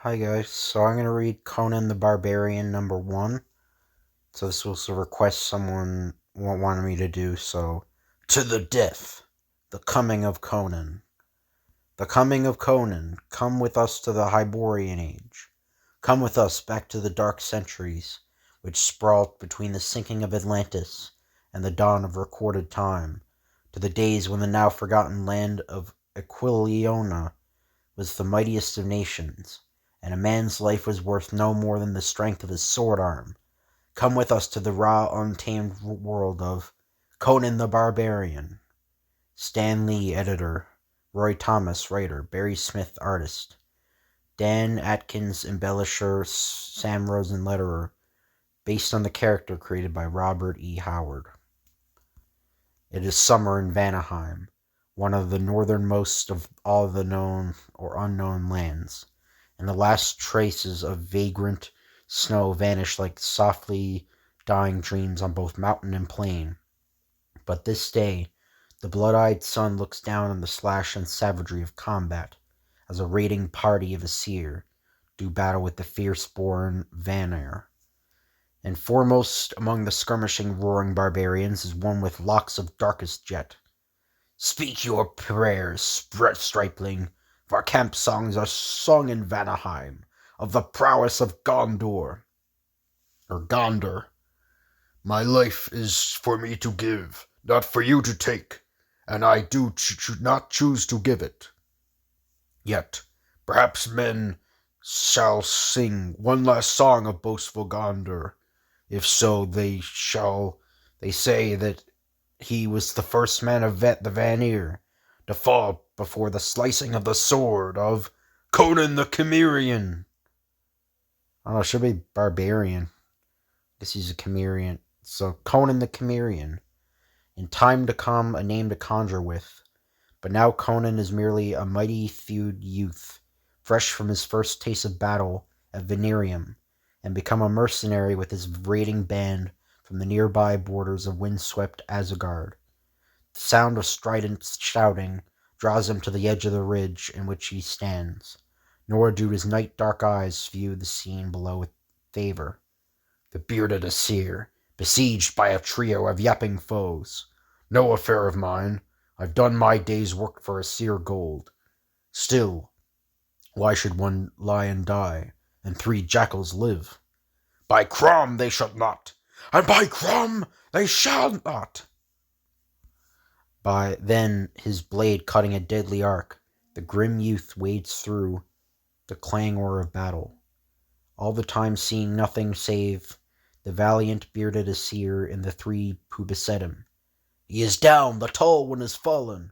Hi guys, so I'm going to read Conan the Barbarian number 1. So this was a request someone wanted me to do, so... To the death! The coming of Conan. The coming of Conan. Come with us to the Hyborian Age. Come with us back to the dark centuries, which sprawled between the sinking of Atlantis and the dawn of recorded time, to the days when the now forgotten land of Aquiliona was the mightiest of nations, and a man's life was worth no more than the strength of his sword arm. Come with us to the raw, untamed world of Conan the Barbarian. Stan Lee, editor. Roy Thomas, writer. Barry Smith, artist. Dan Atkins, embellisher. Sam Rosen, letterer. Based on the character created by Robert E. Howard. It is summer in Vanaheim, one of the northernmost of all the known or unknown lands, and the last traces of vagrant snow vanish like softly dying dreams on both mountain and plain. But this day, the blood-eyed sun looks down on the slash and savagery of combat, as a raiding party of Aesir do battle with the fierce-born Vanir. And foremost among the skirmishing, roaring barbarians is one with locks of darkest jet. Speak your prayers, stripling, for camp songs are sung in Vanaheim of the prowess of Gondor. My life is for me to give, not for you to take, and I do not choose to give it. Yet, perhaps men shall sing one last song of boastful Gondor. If so, they say that he was the first man of the Vanir to fall before the slicing of the sword of Conan the Cimmerian. I don't know, it should be Barbarian. I guess he's a Cimmerian. So, Conan the Cimmerian. In time to come, a name to conjure with. But now Conan is merely a mighty-thewed youth, fresh from his first taste of battle at Venerium, and become a mercenary with his raiding band from the nearby borders of windswept Asgard. The sound of strident shouting draws him to the edge of the ridge in which he stands, nor do his night-dark eyes view the scene below with favor. The bearded Aesir, besieged by a trio of yapping foes. No affair of mine. I've done my day's work for Aesir gold. Still, why should one lion die and 3 jackals live? By Crom they shall not, and by Crom they shall not. By then, his blade cutting a deadly arc, the grim youth wades through the clangor of battle, all the time seeing nothing save the valiant bearded Aesir and the 3 who beset him. He is down, the tall one is fallen.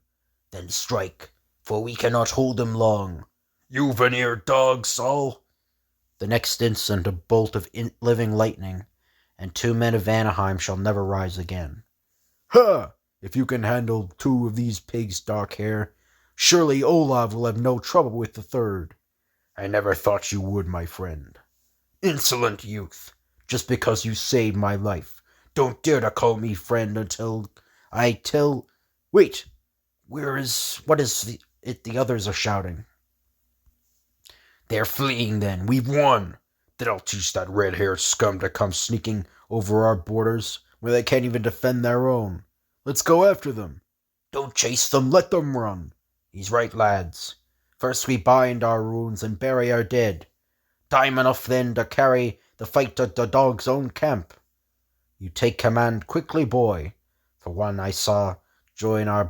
Then strike, for we cannot hold him long. You Vanir dogs, all. The next instant a bolt of living lightning, and 2 men of Vanaheim shall never rise again. Ha! If you can handle 2 of these pigs, dark hair, surely Olaf will have no trouble with the 3rd. I never thought you would, my friend. Insolent youth! Just because you saved my life, don't dare to call me friend until I tell... Wait! What is the others are shouting? They're fleeing then. We've won. Then I'll teach that red-haired scum to come sneaking over our borders where they can't even defend their own. Let's go after them. Don't chase them, let them run. He's right, lads. First we bind our wounds and bury our dead. Time enough then to carry the fight to the dog's own camp. You take command quickly, boy. For one I saw join our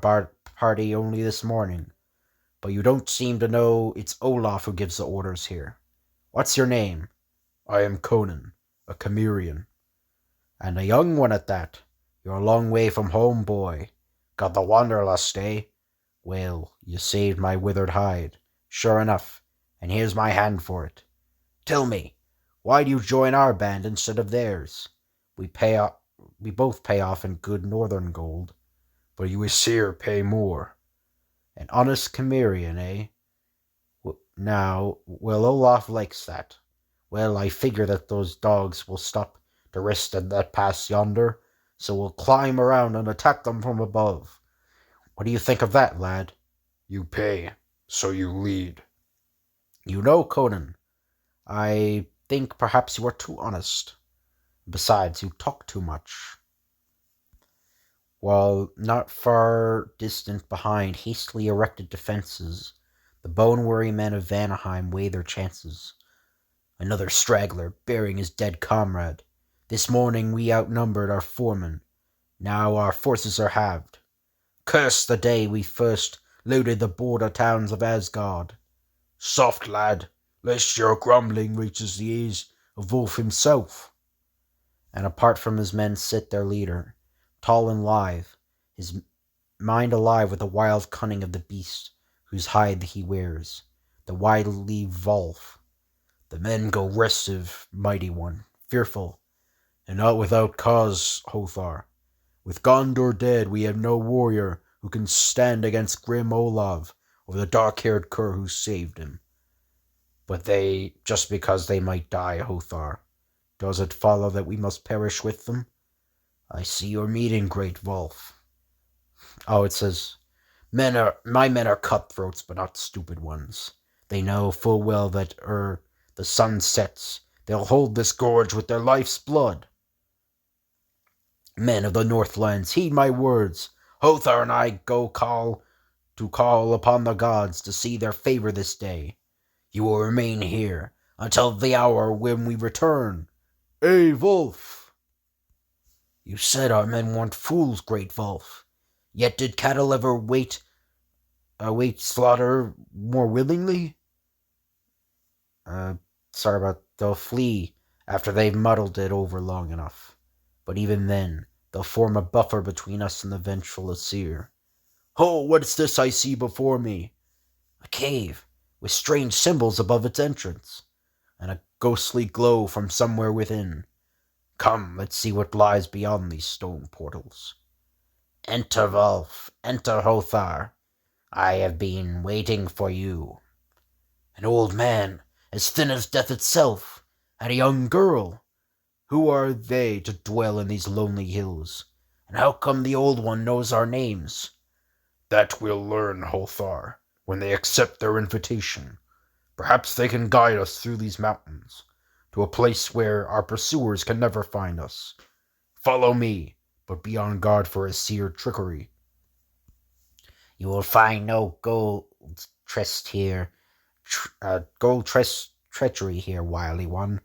party only this morning. But you don't seem to know it's Olaf who gives the orders here. What's your name? I am Conan, a Cimmerian. And a young one at that. You're a long way from home, boy. Got the wanderlust, eh? Well, you saved my withered hide, sure enough, and here's my hand for it. Tell me, why do you join our band instead of theirs? We both pay off in good northern gold, but you Aesir pay more. An honest Cimmerian, eh? Well, Olaf likes that. Well, I figure that those dogs will stop to rest at that pass yonder, so we'll climb around and attack them from above. What do you think of that, lad? You pay, so you lead. You know, Conan, I think perhaps you are too honest. Besides, you talk too much. While not far distant behind hastily erected defenses, the bone-weary men of Vanaheim weigh their chances. Another straggler, bearing his dead comrade. This morning we outnumbered our foremen. Now our forces are halved. Curse the day we first looted the border towns of Asgard. Soft, lad, lest your grumbling reaches the ears of Wolf himself. And apart from his men sit their leader, tall and lithe, his mind alive with the wild cunning of the beast whose hide he wears, the wily Volf. The men go restive, mighty one, fearful, and not without cause, Hothar. With Gondor dead, we have no warrior who can stand against grim Olaf or the dark-haired cur who saved him. But they, just because they might die, Hothar, does it follow that we must perish with them? I see your meaning, great Volf. Oh, it says, my men are cutthroats, but not stupid ones. They know full well that the sun sets, they'll hold this gorge with their life's blood. Men of the Northlands, heed my words. Hothar and I go call upon the gods to see their favor this day. You will remain here until the hour when we return. Hey, Wolf! You said our men weren't fools, great Wolf. Yet did cattle ever wait slaughter more willingly? Sorry about, they'll flee after they've muddled it over long enough. But even then, they'll form a buffer between us and the vengeful Aesir. Oh, what's this I see before me? A cave, with strange symbols above its entrance, and a ghostly glow from somewhere within. Come, let's see what lies beyond these stone portals. Enter, Wolf, enter, Hothar. I have been waiting for you. An old man, as thin as death itself, and a young girl. Who are they to dwell in these lonely hills? And how come the old one knows our names? That we'll learn, Hothar, when they accept their invitation. Perhaps they can guide us through these mountains, to a place where our pursuers can never find us. Follow me, but be on guard for Aesir trickery. You will find no treachery here, wily one.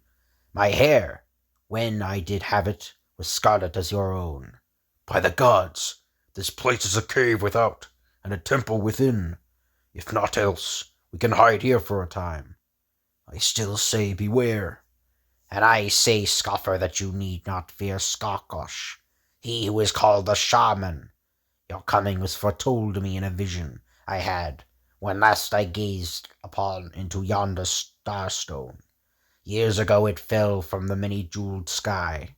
My hair, when I did have it, was scarlet as your own. By the gods, this place is a cave without, and a temple within. If naught else, we can hide here for a time. I still say beware. And I say, scoffer, that you need not fear Skarkosh, he who is called the shaman. Your coming was foretold to me in a vision I had, when last I gazed into yonder starstone. Years ago it fell from the many-jeweled sky.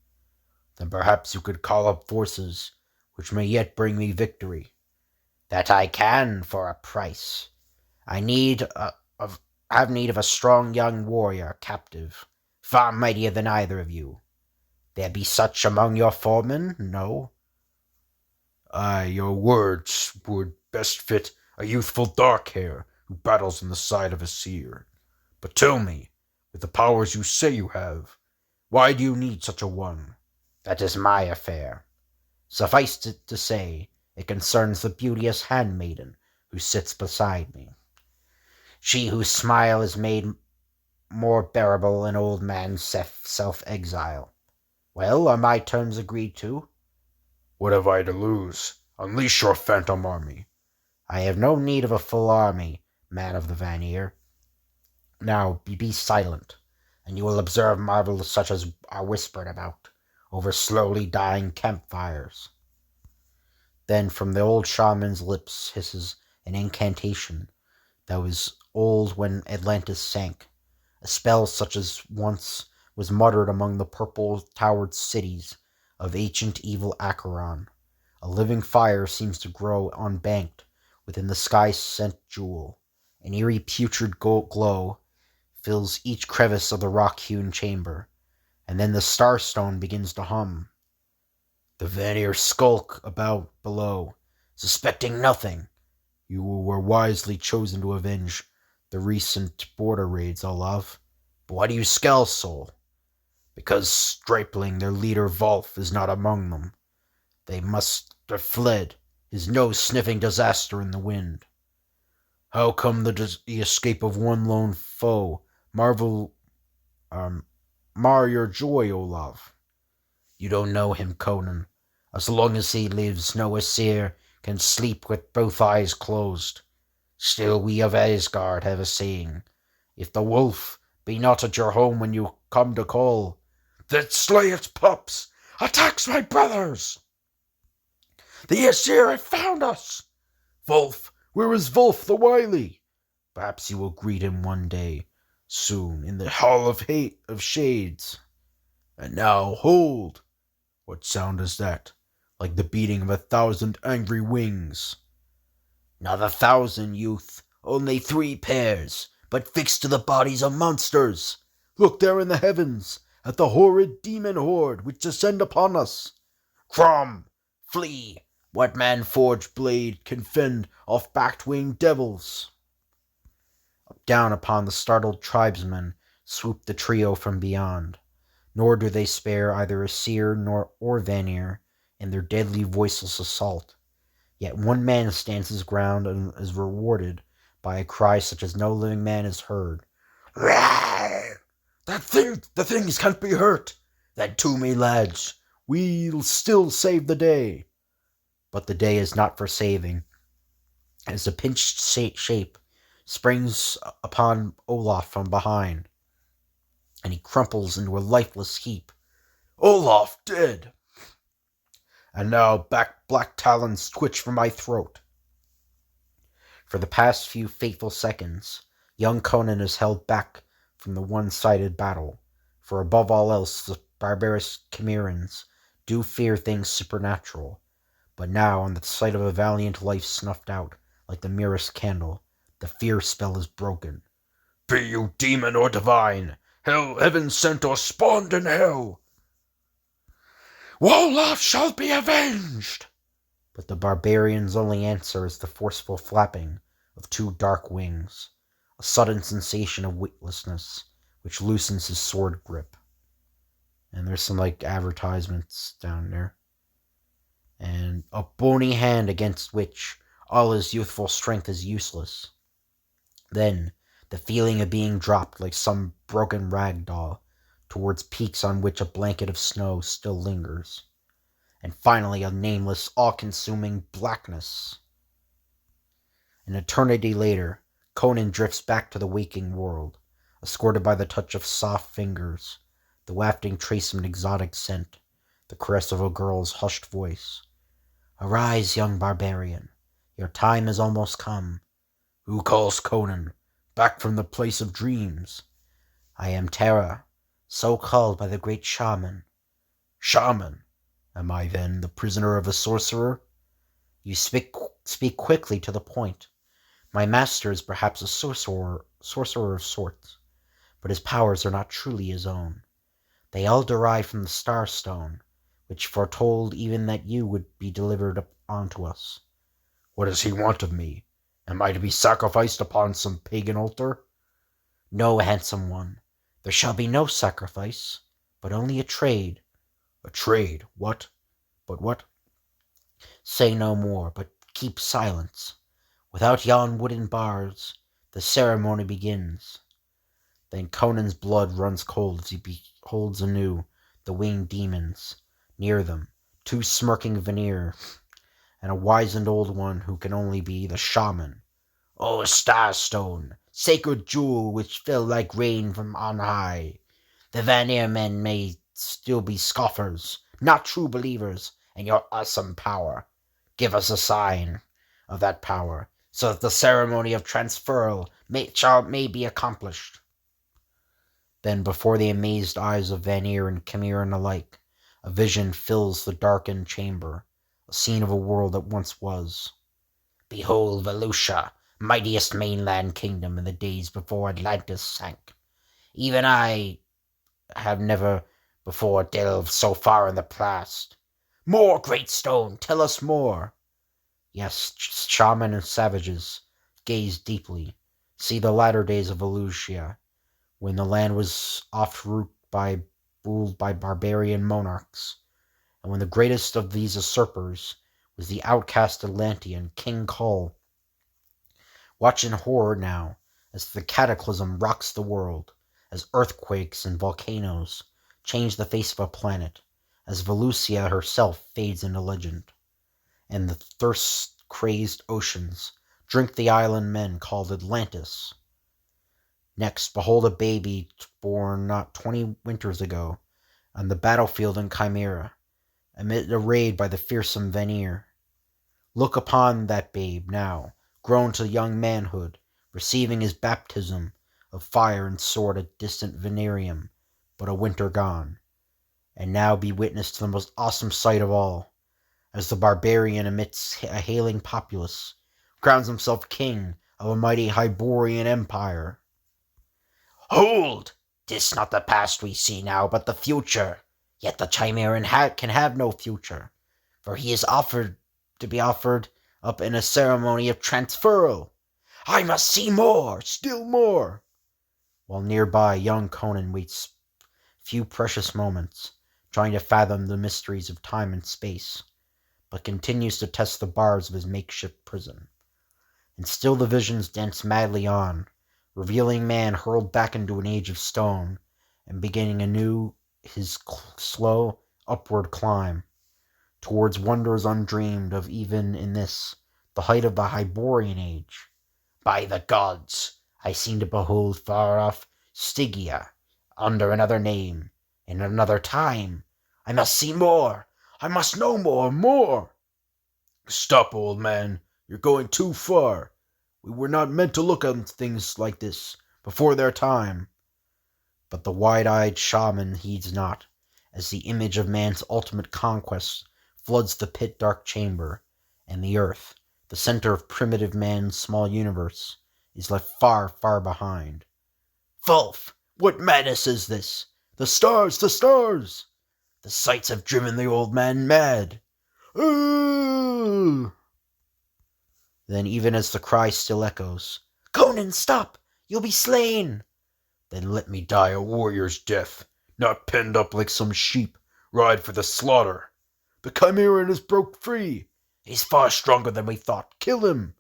Then perhaps you could call up forces which may yet bring me victory. That I can, for a price. I have need of a strong young warrior captive, far mightier than either of you. There be such among your foremen, no? Aye, your words would best fit a youthful dark hair who battles on the side of a seer. But tell me, with the powers you say you have, why do you need such a one? That is my affair. Suffice it to say, it concerns the beauteous handmaiden who sits beside me. She whose smile is made more bearable in old man's self-exile. Well, are my terms agreed to? What have I to lose? Unleash your phantom army. I have no need of a full army, man of the Vanir. Now be silent, and you will observe marvels such as are whispered about over slowly dying campfires. Then from the old shaman's lips hisses an incantation that was old when Atlantis sank, a spell such as once was muttered among the purple-towered cities of ancient evil Acheron. A living fire seems to grow unbanked within the sky-sent jewel. An eerie putrid glow fills each crevice of the rock-hewn chamber, and then the starstone begins to hum. The Vanir skulk about below, suspecting nothing. You were wisely chosen to avenge the recent border raids, Olaf. But why do you scowl so? Because Stripling, their leader Volf, is not among them. They must have fled, his nose sniffing disaster in the wind. How come the escape of one lone foe mar your joy, Olaf? You don't know him, Conan. As long as he lives, no Aesir can sleep with both eyes closed. Still, we of Asgard have a saying, if the wolf be not at your home when you come to call, then slay its pups! Attacks my brothers! The Aesir have found us! Wolf, where is Wolf the Wily? Perhaps you will greet him one day, soon, in the Hall of Hate of Shades. And now, hold! What sound is that? Like the beating of 1,000 angry wings. Not 1,000, youth, only 3 pairs, but fixed to the bodies of monsters. Look there in the heavens, at the horrid demon horde which descend upon us. Crom, flee! What man-forged blade can fend off backed-winged devils? Down upon the startled tribesmen swooped the trio from beyond, nor do they spare either Aesir or Vanir in their deadly voiceless assault. Yet one man stands his ground and is rewarded by a cry such as no living man has heard. The things can't be hurt. Then to me, lads, we'll still save the day. But the day is not for saving, as the pinched shape springs upon Olaf from behind, and he crumples into a lifeless heap. Olaf dead! And now black talons twitch from my throat. For the past few fateful seconds, young Conan is held back from the one-sided battle, for above all else the barbarous Cimmerians do fear things supernatural. But now, on the sight of a valiant life snuffed out like the merest candle, the fear spell is broken. Be you demon or divine, heaven sent or spawned in hell, Olaf shall be avenged! But the barbarian's only answer is the forceful flapping of 2 dark wings, a sudden sensation of weightlessness which loosens his sword grip. And there's some advertisements down there. And a bony hand against which all his youthful strength is useless. Then the feeling of being dropped like some broken rag doll towards peaks on which a blanket of snow still lingers. And finally a nameless, all-consuming blackness. An eternity later, Conan drifts back to the waking world, escorted by the touch of soft fingers, the wafting trace of an exotic scent, the caress of a girl's hushed voice. Arise, young barbarian. Your time is almost come. Who calls Conan? Back from the place of dreams. I am Terara, so called by the great shaman. Shaman? Am I then the prisoner of a sorcerer? You speak quickly to the point. My master is perhaps a sorcerer of sorts, but his powers are not truly his own. They all derive from the Starstone, which foretold even that you would be delivered up unto us. What does he want of me? Am I to be sacrificed upon some pagan altar? No, handsome one. There shall be no sacrifice, but only a trade. A trade? What? But what? Say no more, but keep silence. Without yon wooden bars, the ceremony begins. Then Conan's blood runs cold as he beholds anew the winged demons. Near them, 2 smirking Vanir, and a wizened old one who can only be the shaman. O Starstone, sacred jewel which fell like rain from on high, the Vanir men may still be scoffers, not true believers in your awesome power. Give us a sign of that power, so that the ceremony of transferal may be accomplished. Then before the amazed eyes of Vanir and Cimmerian alike, a vision fills the darkened chamber, a scene of a world that once was. Behold Volusia, mightiest mainland kingdom in the days before Atlantis sank. Even I have never before delved so far in the past. More, great stone, tell us more. Yes, shaman and savages, gaze deeply, see the latter days of Volusia, when the land was oft ruled by barbarian monarchs, and when the greatest of these usurpers was the outcast Atlantean King Kull. Watch in horror now as the cataclysm rocks the world, as earthquakes and volcanoes change the face of a planet, as Volusia herself fades into legend, and the thirst-crazed oceans drink the island men called Atlantis. Next, behold a baby born not 20 winters ago on the battlefield in Chimera, amid a raid by the fearsome Vanir. Look upon that babe now, grown to young manhood, receiving his baptism of fire and sword at distant Venerium, but a winter gone. And now be witness to the most awesome sight of all, as the barbarian amidst a hailing populace crowns himself king of a mighty Hyborian empire. Hold! 'Tis not the past we see now, but the future. Yet the Chimeran can have no future, for he is offered up in a ceremony of transferal. I must see more, still more. While nearby young Conan waits few precious moments, trying to fathom the mysteries of time and space, but continues to test the bars of his makeshift prison. And still the visions dance madly on, revealing man hurled back into an age of stone, and beginning anew his slow upward climb towards wonders undreamed of even in this, the height of the Hyborian Age. By the gods, I seem to behold far off Stygia, under another name, in another time. I must see more. I must know more, more. Stop, old man. You're going too far. We were not meant to look on things like this, before their time. But the wide-eyed shaman heeds not, as the image of man's ultimate conquest floods the pit-dark chamber, and the earth, the center of primitive man's small universe, is left far, far behind. Vulf! What madness is this? The stars! The stars! The sights have driven the old man mad. Then, even as the cry still echoes, Conan, stop! You'll be slain! Then let me die a warrior's death, not penned up like some sheep, ride for the slaughter. The Chimeran has broke free. He's far stronger than we thought. Kill him!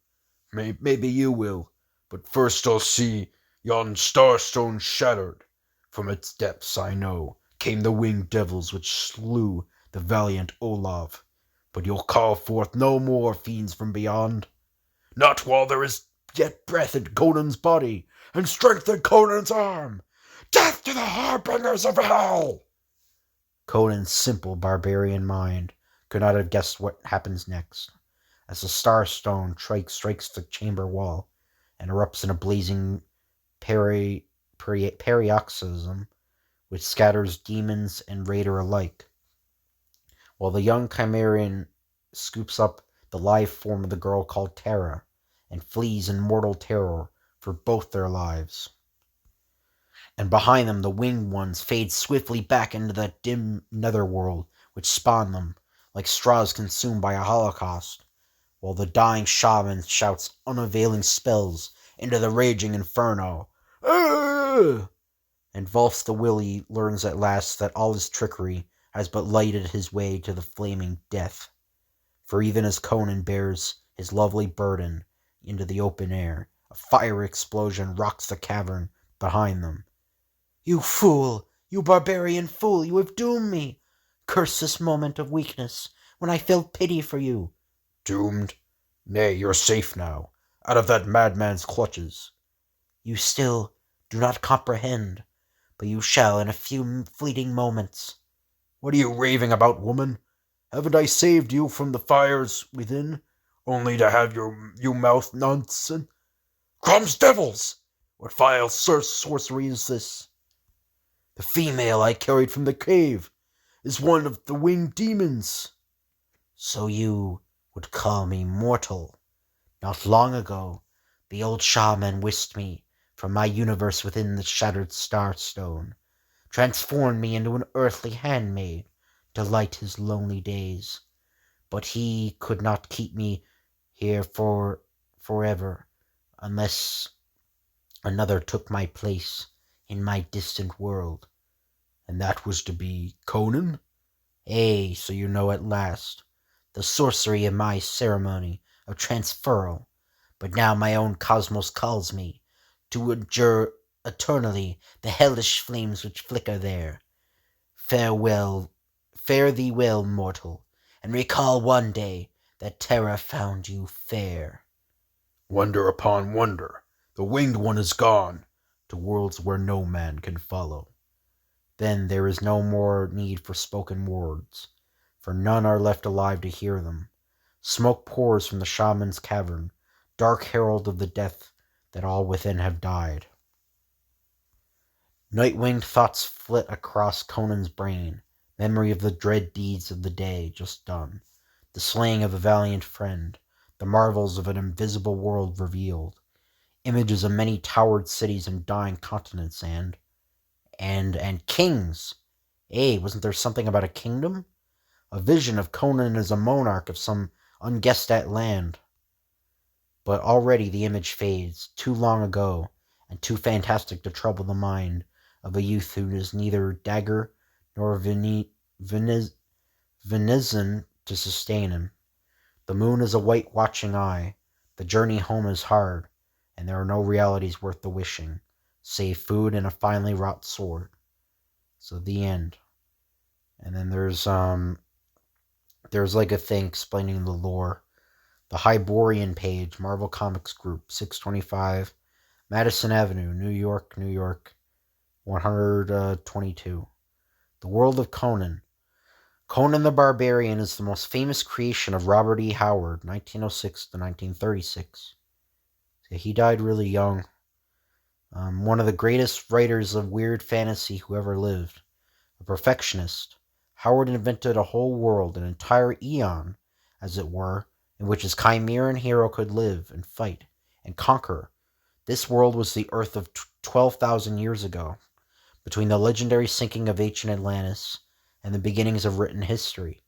Maybe you will, but first I'll see yon starstone shattered. From its depths, I know, came the winged devils which slew the valiant Olaf. But you'll call forth no more fiends from beyond. Not while there is yet breath in Conan's body, and strength in Conan's arm. Death to the harbingers of hell! Conan's simple barbarian mind could not have guessed what happens next, as the starstone strikes the chamber wall and erupts in a blazing paroxysm which scatters demons and raider alike, while the young Chimerian scoops up the live form of the girl called Terara and flees in mortal terror for both their lives. And behind them the winged ones fade swiftly back into that dim netherworld which spawned them, like straws consumed by a holocaust, while the dying shaman shouts unavailing spells into the raging inferno. Arrgh! And Vulf the Willy learns at last that all his trickery has but lighted his way to the flaming death. For even as Conan bears his lovely burden into the open air, a fiery explosion rocks the cavern behind them. You fool! You barbarian fool! You have doomed me! Curse this moment of weakness, when I felt pity for you. Doomed? Nay, you're safe now, out of that madman's clutches. You still do not comprehend, but you shall in a few fleeting moments. What are you raving about, woman? Haven't I saved you from the fires within, only to have you mouth nonsense? Crumbs devils! What vile sorcery is this? The female I carried from the cave is one of the winged demons. So you would call me mortal? Not long ago, the old shaman whisked me from my universe within the shattered starstone, transformed me into an earthly handmaid to light his lonely days. But he could not keep me here forever, unless another took my place in my distant world. And that was to be Conan? So you know at last the sorcery of my ceremony of transferal. But now my own cosmos calls me to endure eternally the hellish flames which flicker there. Farewell, fare thee well, mortal, and recall one day that Terra found you fair. Wonder upon wonder, the winged one is gone to worlds where no man can follow. Then there is no more need for spoken words, for none are left alive to hear them. Smoke pours from the shaman's cavern, dark herald of the death that all within have died. Night-winged thoughts flit across Conan's brain, memory of the dread deeds of the day just done, the slaying of a valiant friend, the marvels of an invisible world revealed, images of many towered cities and dying continents, and kings. Wasn't there something about a kingdom? A vision of Conan as a monarch of some unguessed at land. But already the image fades, too long ago, and too fantastic to trouble the mind of a youth who is neither dagger nor venison to sustain him. The moon is a white watching eye, the journey home is hard, and there are no realities worth the wishing, save food and a finely wrought sword. So the end. And then there's like a thing explaining the lore. The Hyborian page, Marvel Comics Group, 625 Madison Avenue, New York, New York, 122. The World of Conan. Conan the Barbarian is the most famous creation of Robert E. Howard, 1906 to 1936. He died really young. One of the greatest writers of weird fantasy who ever lived. A perfectionist. Howard invented a whole world, an entire eon, as it were, in which his chimeran hero could live and fight and conquer. This world was the Earth of 12,000 years ago, between the legendary sinking of ancient Atlantis and the beginnings of written history,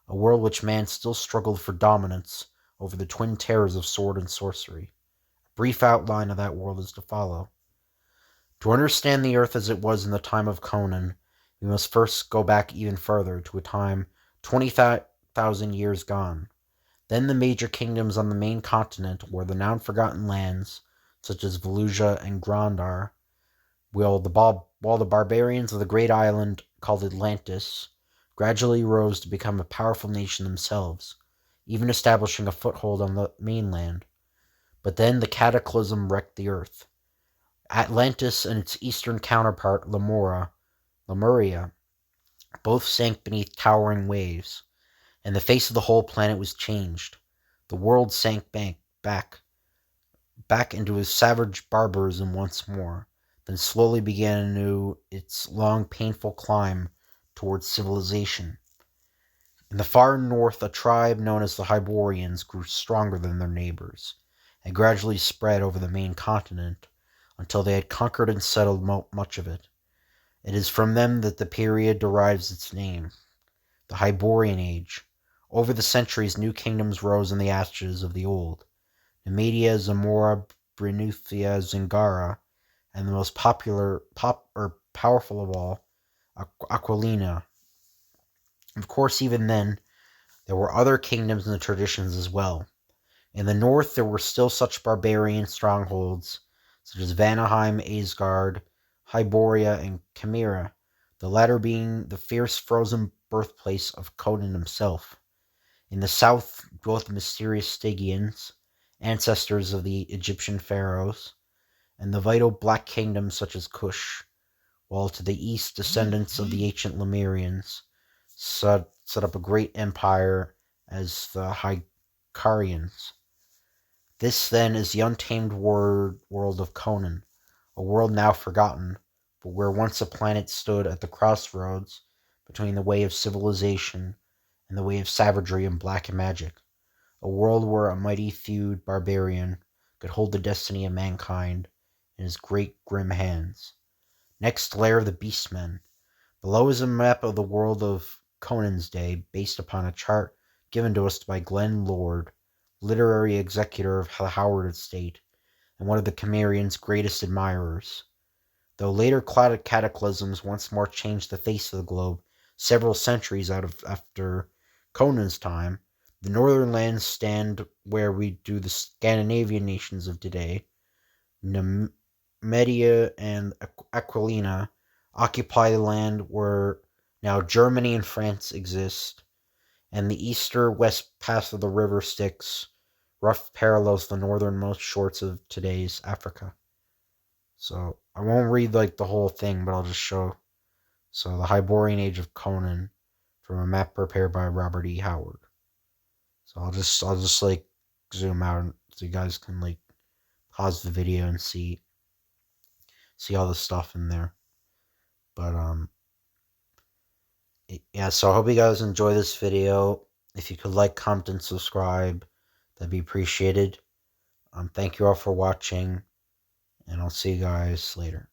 a world which man still struggled for dominance over the twin terrors of sword and sorcery. A brief outline of that world is to follow. To understand the Earth as it was in the time of Conan, we must first go back even further to a time 20,000 years gone. Then the major kingdoms on the main continent were the now-forgotten lands, such as Volusia and Grandar, while the barbarians of the great island called Atlantis gradually rose to become a powerful nation themselves, even establishing a foothold on the mainland. But then the cataclysm wrecked the earth. Atlantis and its eastern counterpart, Lemuria, both sank beneath towering waves, and the face of the whole planet was changed. The world sank back into its savage barbarism once more, then slowly began anew its long, painful climb towards civilization. In the far north, a tribe known as the Hyborians grew stronger than their neighbors, and gradually spread over the main continent until they had conquered and settled much of it. It is from them that the period derives its name, the Hyborian Age. Over the centuries, new kingdoms rose in the ashes of the old. Numidia, Zamora, Brenuthia, Zingara, and the most powerful of all, Aquilina. Of course, even then, there were other kingdoms and traditions as well. In the north, there were still such barbarian strongholds, such as Vanaheim, Asgard, Hyboria, and Chimera, the latter being the fierce frozen birthplace of Conan himself. In the south dwelt the mysterious Stygians, ancestors of the Egyptian pharaohs, and the vital black kingdoms such as Kush, while to the east descendants of the ancient Lemurians set up a great empire as the Hykarians. This, then, is the untamed world of Conan, a world now forgotten, but where once a planet stood at the crossroads between the way of civilization and the way of savagery and black magic, a world where a mighty thewed barbarian could hold the destiny of mankind in his great grim hands. Next, lair of the Beastmen. Below is a map of the world of Conan's day, based upon a chart given to us by Glenn Lord, literary executor of the Howard estate, and one of the Cimmerian's greatest admirers. Though later cataclysms once more changed the face of the globe, several centuries after Conan's time, the northern lands stand where we do the Scandinavian nations of today. Media and Aquilina occupy the land where now Germany and France exist, and the east-west path of the river Styx rough parallels the northernmost shores of today's Africa. So I won't read like the whole thing, but I'll just show. So the Hyborian Age of Conan from a map prepared by Robert E. Howard. So I'll just like zoom out so you guys can like pause the video and see all the stuff in there. But yeah, so I hope you guys enjoy this video. If you could like, comment, and subscribe, that'd be appreciated. Thank you all for watching, and I'll see you guys later.